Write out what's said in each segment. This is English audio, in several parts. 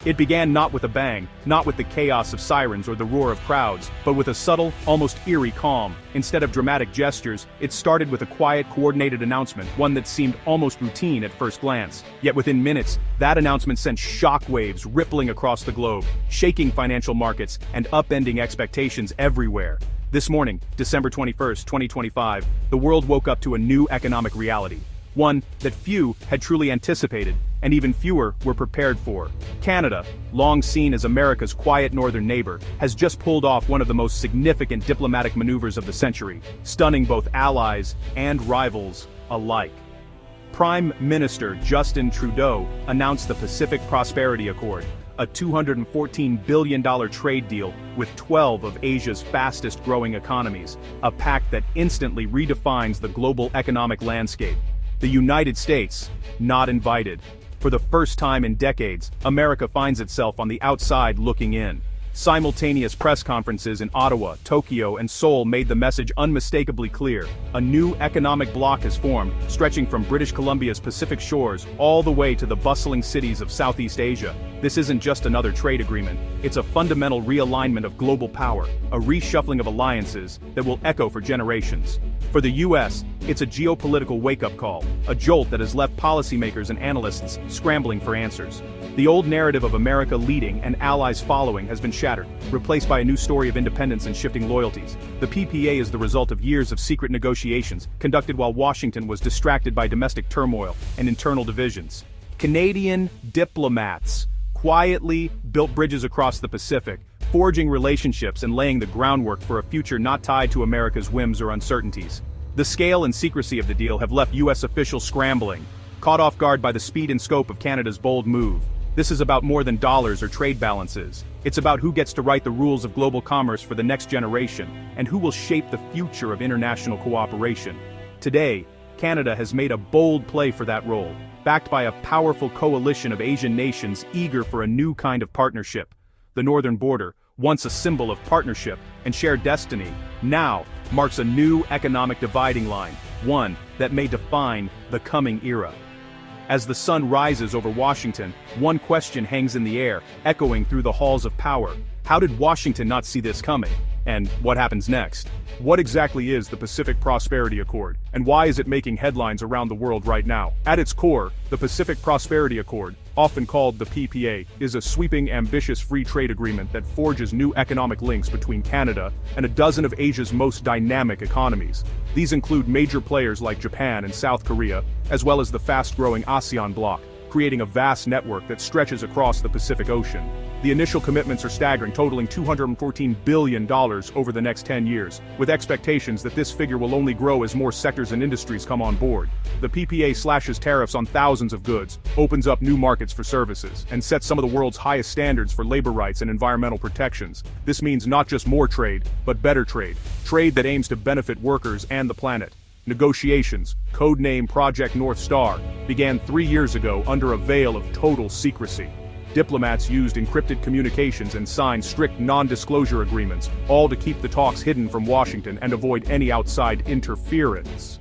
It began not with a bang, not with the chaos of sirens or the roar of crowds, but with a subtle, almost eerie calm. Instead of dramatic gestures, it started with a quiet, coordinated announcement, one that seemed almost routine at first glance. Yet within minutes, that announcement sent shockwaves rippling across the globe, shaking financial markets and upending expectations everywhere. This morning, December 21st, 2025, the world woke up to a new economic reality. One that few had truly anticipated, and even fewer were prepared for. Canada, long seen as America's quiet northern neighbor, has just pulled off one of the most significant diplomatic maneuvers of the century, stunning both allies and rivals alike. Prime Minister Justin Trudeau announced the Pacific Prosperity Accord, a $214 billion trade deal with 12 of Asia's fastest-growing economies, a pact that instantly redefines the global economic landscape. The United States, not invited. For the first time in decades, America finds itself on the outside looking in. Simultaneous press conferences in Ottawa, Tokyo, and Seoul made the message unmistakably clear. A new economic bloc has formed, stretching from British Columbia's Pacific shores all the way to the bustling cities of Southeast Asia. This isn't just another trade agreement, it's a fundamental realignment of global power, a reshuffling of alliances that will echo for generations. For the US, it's a geopolitical wake-up call, a jolt that has left policymakers and analysts scrambling for answers. The old narrative of America leading and allies following has been shattered, replaced by a new story of independence and shifting loyalties. The PPA is the result of years of secret negotiations, conducted while Washington was distracted by domestic turmoil and internal divisions. Canadian diplomats quietly built bridges across the Pacific, forging relationships and laying the groundwork for a future not tied to America's whims or uncertainties. The scale and secrecy of the deal have left US officials scrambling, caught off guard by the speed and scope of Canada's bold move. This is about more than dollars or trade balances. It's about who gets to write the rules of global commerce for the next generation, and who will shape the future of international cooperation. Today, Canada has made a bold play for that role, backed by a powerful coalition of Asian nations eager for a new kind of partnership. The northern border, once a symbol of partnership and shared destiny, now marks a new economic dividing line, one that may define the coming era. As the sun rises over Washington, one question hangs in the air, echoing through the halls of power. How did Washington not see this coming? And what happens next? What exactly is the Pacific Prosperity Accord, and why is it making headlines around the world right now? At its core, the Pacific Prosperity Accord, often called the PPA, is a sweeping, ambitious free trade agreement that forges new economic links between Canada and a dozen of Asia's most dynamic economies. These include major players like Japan and South Korea, as well as the fast-growing ASEAN bloc, creating a vast network that stretches across the Pacific Ocean. The initial commitments are staggering, totaling $214 billion over the next 10 years, with expectations that this figure will only grow as more sectors and industries come on board. The PPA slashes tariffs on thousands of goods, opens up new markets for services, and sets some of the world's highest standards for labor rights and environmental protections. This means not just more trade, but better trade. Trade that aims to benefit workers and the planet. Negotiations, codename Project North Star, began 3 years ago under a veil of total secrecy. Diplomats used encrypted communications and signed strict non-disclosure agreements, all to keep the talks hidden from Washington and avoid any outside interference.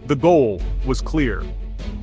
The goal was clear: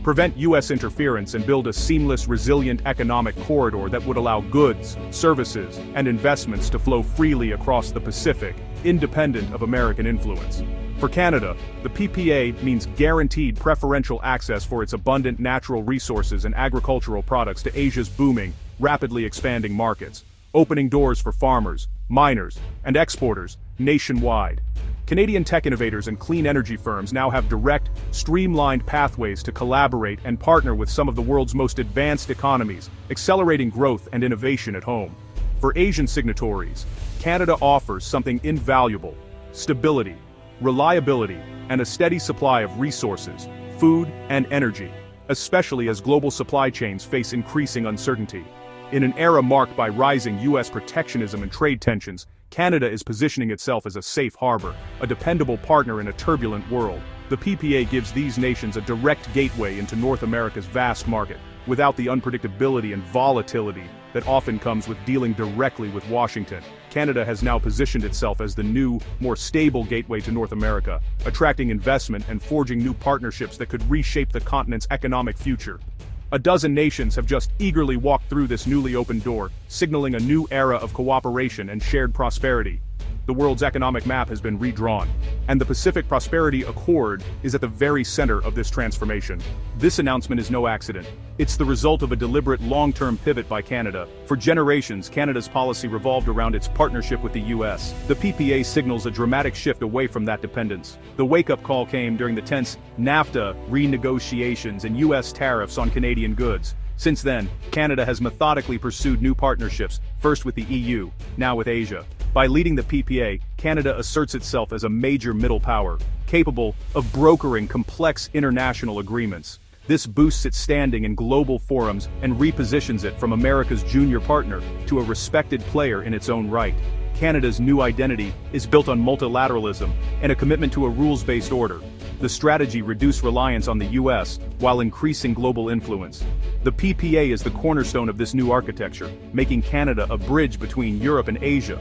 prevent US interference and build a seamless, resilient economic corridor that would allow goods, services, and investments to flow freely across the Pacific, independent of American influence. For Canada, the PPA means guaranteed preferential access for its abundant natural resources and agricultural products to Asia's booming, rapidly expanding markets, opening doors for farmers, miners, and exporters nationwide. Canadian tech innovators and clean energy firms now have direct, streamlined pathways to collaborate and partner with some of the world's most advanced economies, accelerating growth and innovation at home. For Asian signatories, Canada offers something invaluable: stability, reliability, and a steady supply of resources, food, and energy, especially as global supply chains face increasing uncertainty. In an era marked by rising US protectionism and trade tensions, Canada is positioning itself as a safe harbor, a dependable partner in a turbulent world. The PPA gives these nations a direct gateway into North America's vast market, without the unpredictability and volatility that often comes with dealing directly with Washington. Canada has now positioned itself as the new, more stable gateway to North America, attracting investment and forging new partnerships that could reshape the continent's economic future. A dozen nations have just eagerly walked through this newly opened door, signaling a new era of cooperation and shared prosperity. The world's economic map has been redrawn, and the Pacific Prosperity Accord is at the very center of this transformation. This announcement is no accident. It's the result of a deliberate long-term pivot by Canada. For generations, Canada's policy revolved around its partnership with the US. The PPA signals a dramatic shift away from that dependence. The wake-up call came during the tense NAFTA renegotiations and US tariffs on Canadian goods. Since then, Canada has methodically pursued new partnerships, first with the EU, now with Asia. By leading the PPA, Canada asserts itself as a major middle power, capable of brokering complex international agreements. This boosts its standing in global forums and repositions it from America's junior partner to a respected player in its own right. Canada's new identity is built on multilateralism and a commitment to a rules-based order. The strategy reduced reliance on the US while increasing global influence. The PPA is the cornerstone of this new architecture, making Canada a bridge between Europe and Asia.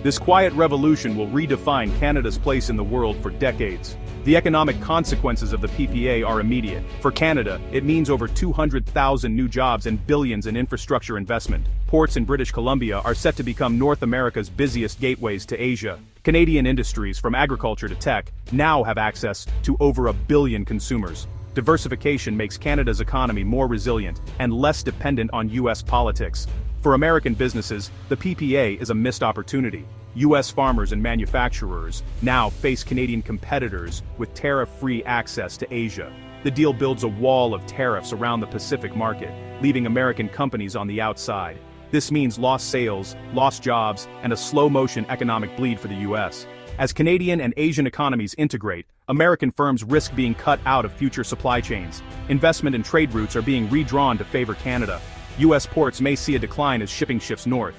This quiet revolution will redefine Canada's place in the world for decades. The economic consequences of the PPA are immediate. For Canada, it means over 200,000 new jobs and billions in infrastructure investment. Ports in British Columbia are set to become North America's busiest gateways to Asia. Canadian industries, from agriculture to tech, now have access to over 1 billion consumers. Diversification makes Canada's economy more resilient and less dependent on US politics. For American businesses, the PPA is a missed opportunity. US farmers and manufacturers now face Canadian competitors with tariff-free access to Asia. The deal builds a wall of tariffs around the Pacific market, leaving American companies on the outside. This means lost sales, lost jobs, and a slow-motion economic bleed for the US. As Canadian and Asian economies integrate, American firms risk being cut out of future supply chains. Investment and trade routes are being redrawn to favor Canada. US ports may see a decline as shipping shifts north.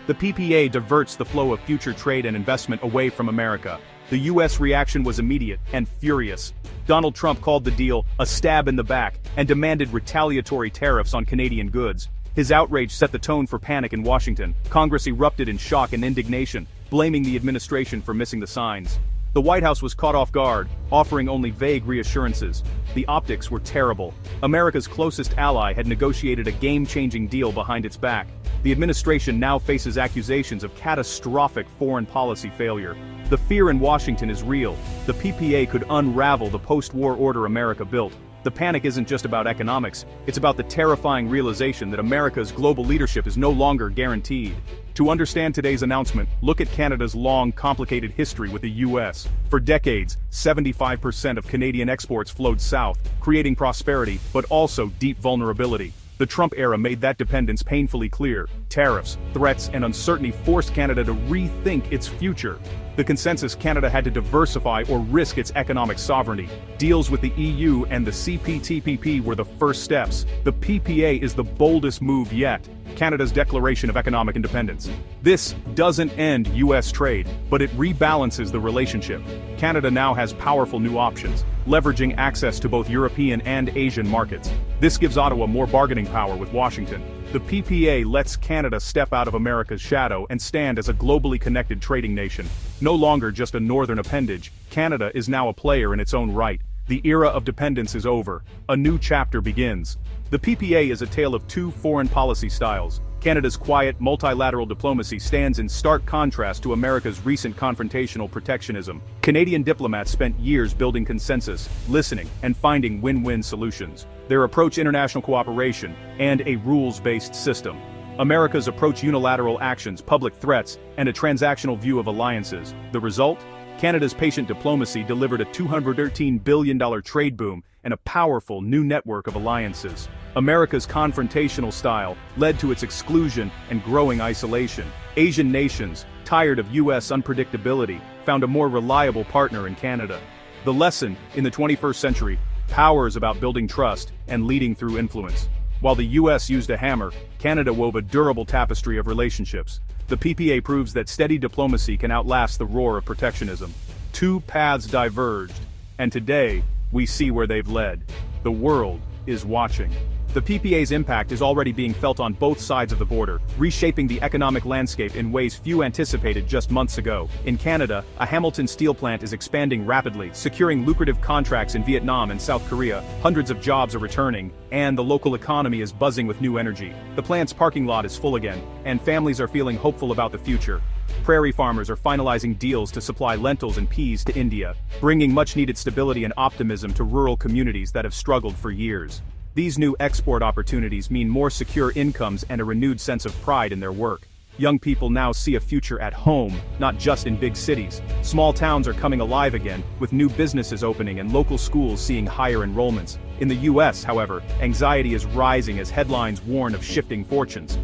The PPA diverts the flow of future trade and investment away from America. The US reaction was immediate and furious. Donald Trump called the deal a stab in the back and demanded retaliatory tariffs on Canadian goods. His outrage set the tone for panic in Washington. Congress erupted in shock and indignation, blaming the administration for missing the signs. The White House was caught off guard, offering only vague reassurances. The optics were terrible. America's closest ally had negotiated a game-changing deal behind its back. The administration now faces accusations of catastrophic foreign policy failure. The fear in Washington is real. The PPA could unravel the post-war order America built. The panic isn't just about economics, it's about the terrifying realization that America's global leadership is no longer guaranteed. To understand today's announcement, look at Canada's long, complicated history with the US. For decades, 75% of Canadian exports flowed south, creating prosperity, but also deep vulnerability. The Trump era made that dependence painfully clear. Tariffs, threats, and uncertainty forced Canada to rethink its future. The consensus: Canada had to diversify or risk its economic sovereignty. Deals with the EU and the CPTPP were the first steps. The PPA is the boldest move yet. Canada's declaration of economic independence. This doesn't end US trade, but it rebalances the relationship. Canada now has powerful new options, leveraging access to both European and Asian markets. This gives Ottawa more bargaining power with Washington. The PPA lets Canada step out of America's shadow and stand as a globally connected trading nation. No longer just a northern appendage, Canada is now a player in its own right. The era of dependence is over. A new chapter begins. The PPA is a tale of two foreign policy styles. Canada's quiet, multilateral diplomacy stands in stark contrast to America's recent confrontational protectionism. Canadian diplomats spent years building consensus, listening, and finding win-win solutions. Their approach: international cooperation and a rules-based system. America's approach: unilateral actions, public threats, and a transactional view of alliances. The result? Canada's patient diplomacy delivered a $213 billion trade boom and a powerful new network of alliances. America's confrontational style led to its exclusion and growing isolation. Asian nations, tired of US unpredictability, found a more reliable partner in Canada. The lesson: in the 21st century, power is about building trust and leading through influence. While the US used a hammer, Canada wove a durable tapestry of relationships. The PPA proves that steady diplomacy can outlast the roar of protectionism. Two paths diverged, and today, we see where they've led. The world is watching. The PPA's impact is already being felt on both sides of the border, reshaping the economic landscape in ways few anticipated just months ago. In Canada, a Hamilton steel plant is expanding rapidly, securing lucrative contracts in Vietnam and South Korea. Hundreds of jobs are returning, and the local economy is buzzing with new energy. The plant's parking lot is full again, and families are feeling hopeful about the future. Prairie farmers are finalizing deals to supply lentils and peas to India, bringing much-needed stability and optimism to rural communities that have struggled for years. These new export opportunities mean more secure incomes and a renewed sense of pride in their work. Young people now see a future at home, not just in big cities. Small towns are coming alive again, with new businesses opening and local schools seeing higher enrollments. In the US, however, anxiety is rising as headlines warn of shifting fortunes.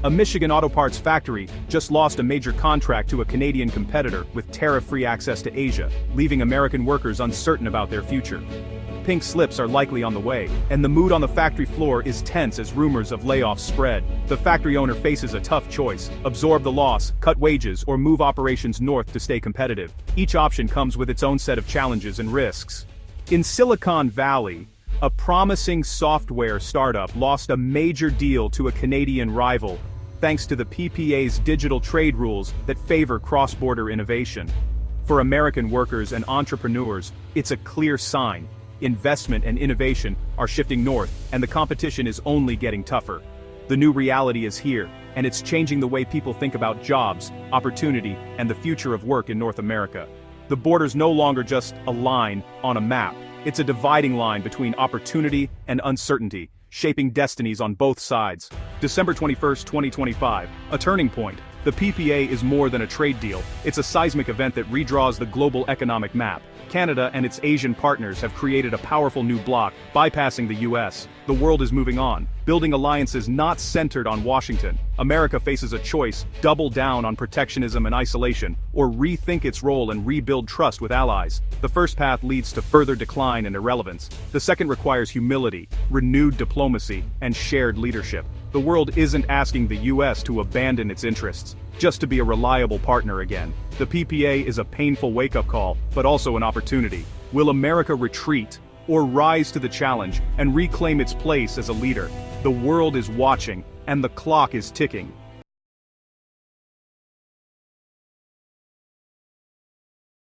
A Michigan auto parts factory just lost a major contract to a Canadian competitor with tariff-free access to Asia, leaving American workers uncertain about their future. Pink slips are likely on the way, and the mood on the factory floor is tense as rumors of layoffs spread. The factory owner faces a tough choice: absorb the loss, cut wages, or move operations north to stay competitive. Each option comes with its own set of challenges and risks. In Silicon Valley, a promising software startup lost a major deal to a Canadian rival, thanks to the PPA's digital trade rules that favor cross-border innovation. For American workers and entrepreneurs, it's a clear sign. Investment and innovation are shifting north, and the competition is only getting tougher. The new reality is here, and it's changing the way people think about jobs, opportunity, and the future of work in North America. The border's no longer just a line on a map. It's a dividing line between opportunity and uncertainty, shaping destinies on both sides. December 21, 2025, a turning point. The PPA is more than a trade deal, it's a seismic event that redraws the global economic map. Canada and its Asian partners have created a powerful new bloc, bypassing the US. The world is moving on, building alliances not centered on Washington. America faces a choice: double down on protectionism and isolation, or rethink its role and rebuild trust with allies. The first path leads to further decline and irrelevance. The second requires humility, renewed diplomacy, and shared leadership. The world isn't asking the US to abandon its interests, just to be a reliable partner again. The PPA is a painful wake-up call, but also an opportunity. Will America retreat, or rise to the challenge and reclaim its place as a leader? The world is watching, and the clock is ticking.